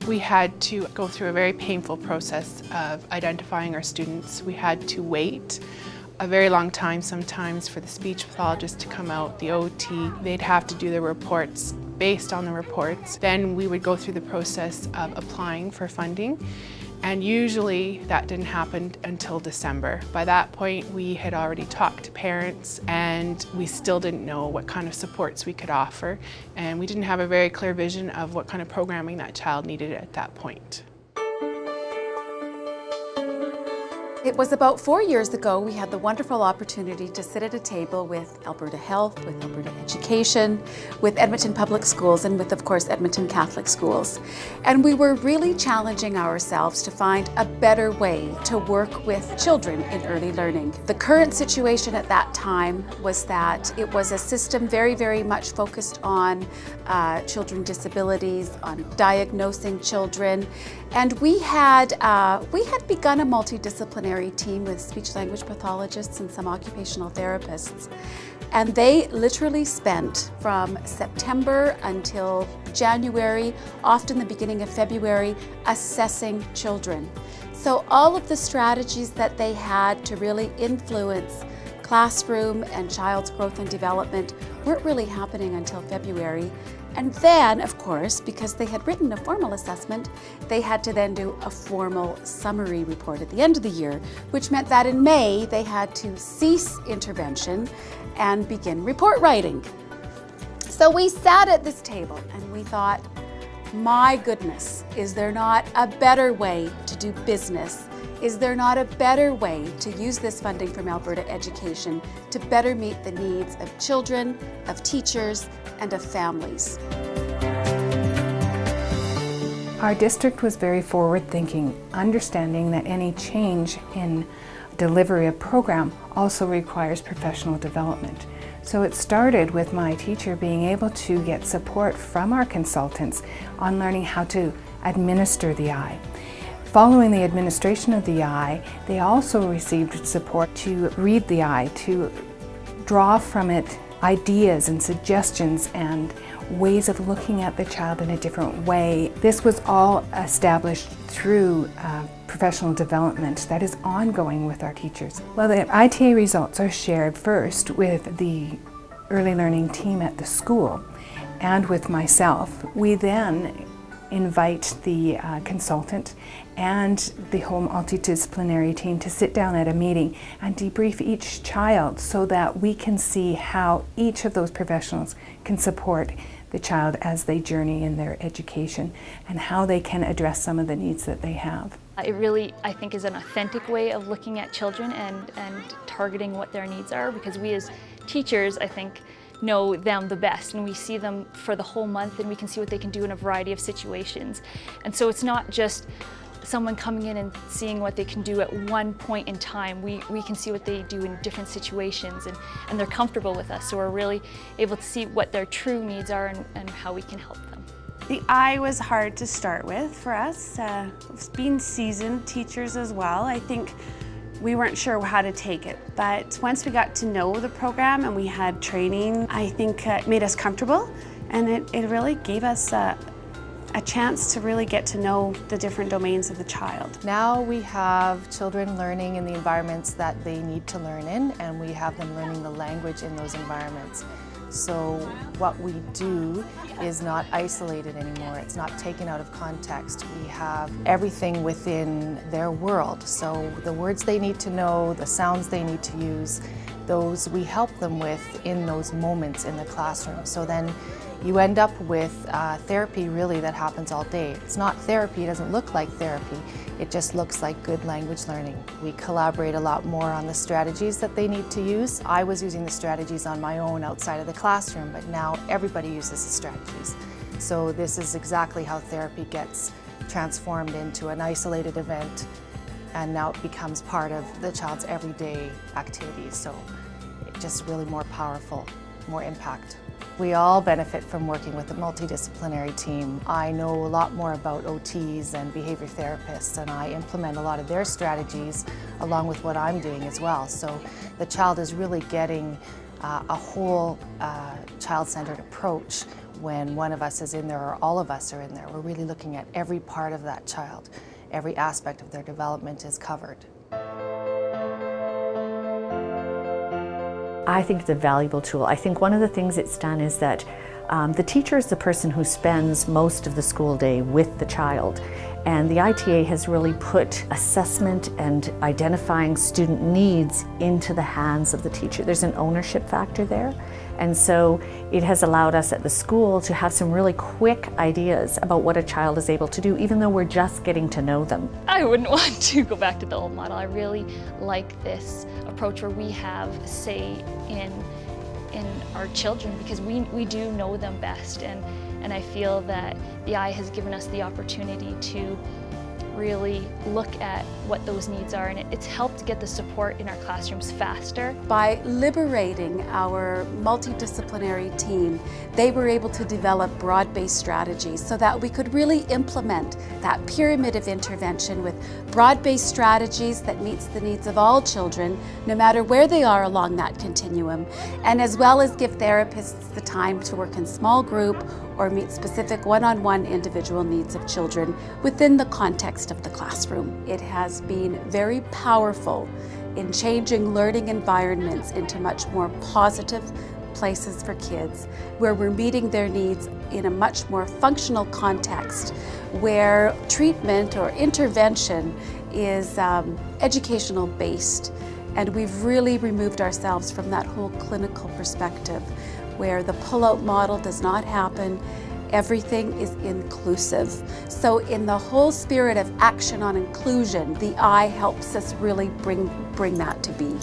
We had to go through a very painful process of identifying our students. We had to wait a very long time sometimes for the speech pathologist to come out, the OT. They'd have to do their reports based on the reports. Then we would go through the process of applying for funding, and usually that didn't happen until December. By that point, we had already talked to parents, and we still didn't know what kind of supports we could offer, and we didn't have a very clear vision of what kind of programming that child needed at that point. It was about 4 years ago we had the wonderful opportunity to sit at a table with Alberta Health, with Alberta Education, with Edmonton Public Schools, and with, of course, Edmonton Catholic Schools. And we were really challenging ourselves to find a better way to work with children in early learning. The current situation at that time was that it was a system very, very much focused on children with disabilities, on diagnosing children, and we had begun a multidisciplinary team with speech-language pathologists and some occupational therapists. And they literally spent from September until January, often the beginning of February, assessing children. So all of the strategies that they had to really influence classroom and child's growth and development weren't really happening until February. And then, of course, because they had written a formal assessment, they had to then do a formal summary report at the end of the year, which meant that in May they had to cease intervention and begin report writing. So we sat at this table and we thought, my goodness, is there not a better way to do business? Is there not a better way to use this funding from Alberta Education to better meet the needs of children, of teachers, and of families? Our district was very forward-thinking, understanding that any change in delivery of program also requires professional development. So it started with my teacher being able to get support from our consultants on learning how to administer the I. Following the administration of the I, they also received support to read the I, to draw from it ideas and suggestions and ways of looking at the child in a different way. This was all established through professional development that is ongoing with our teachers. Well, the ITA results are shared first with the early learning team at the school and with myself. We then invite the consultant and the whole multidisciplinary team to sit down at a meeting and debrief each child so that we can see how each of those professionals can support the child as they journey in their education and how they can address some of the needs that they have. It really, I think, is an authentic way of looking at children and targeting what their needs are, because we as teachers, I think, know them the best, and we see them for the whole month and we can see what they can do in a variety of situations. And so it's not just someone coming in and seeing what they can do at one point in time. We can see what they do in different situations, and they're comfortable with us, so we're really able to see what their true needs are and how we can help them. The I was hard to start with for us. Being seasoned teachers as well, I think we weren't sure how to take it, but once we got to know the program and we had training, I think it made us comfortable, and it really gave us a chance to really get to know the different domains of the child. Now we have children learning in the environments that they need to learn in, and we have them learning the language in those environments. So what we do is not isolated anymore. It's not taken out of context. We have everything within their world. So the words they need to know, the sounds they need to use, those we help them with in those moments in the classroom. So then you end up with therapy really that happens all day. It's not therapy, it doesn't look like therapy, it just looks like good language learning. We collaborate a lot more on the strategies that they need to use. I was using the strategies on my own outside of the classroom, but now everybody uses the strategies. So this is exactly how therapy gets transformed into an isolated event, and now it becomes part of the child's everyday activities. So it's just really more powerful, more impact. We all benefit from working with a multidisciplinary team. I know a lot more about OTs and behavior therapists, and I implement a lot of their strategies along with what I'm doing as well. So the child is really getting a whole child-centered approach when one of us is in there or all of us are in there. We're really looking at every part of that child. Every aspect of their development is covered. I think it's a valuable tool. I think one of the things it's done is that the teacher is the person who spends most of the school day with the child. And the ITA has really put assessment and identifying student needs into the hands of the teacher. There's an ownership factor there. And so it has allowed us at the school to have some really quick ideas about what a child is able to do, even though we're just getting to know them. I wouldn't want to go back to the old model. I really like this approach where we have say in our children, because we do know them best, and I feel that the I has given us the opportunity to really look at what those needs are, and it's helped get the support in our classrooms faster. By liberating our multidisciplinary team, they were able to develop broad-based strategies so that we could really implement that pyramid of intervention with broad-based strategies that meets the needs of all children, no matter where they are along that continuum, and as well as give therapists the time to work in small group or meet specific one-on-one individual needs of children within the context of the classroom. It has been very powerful in changing learning environments into much more positive places for kids, where we're meeting their needs in a much more functional context, where treatment or intervention is educational based, and we've really removed ourselves from that whole clinical perspective, where the pull-out model does not happen. Everything is inclusive. So in the whole spirit of action on inclusion, the I helps us really bring that to be.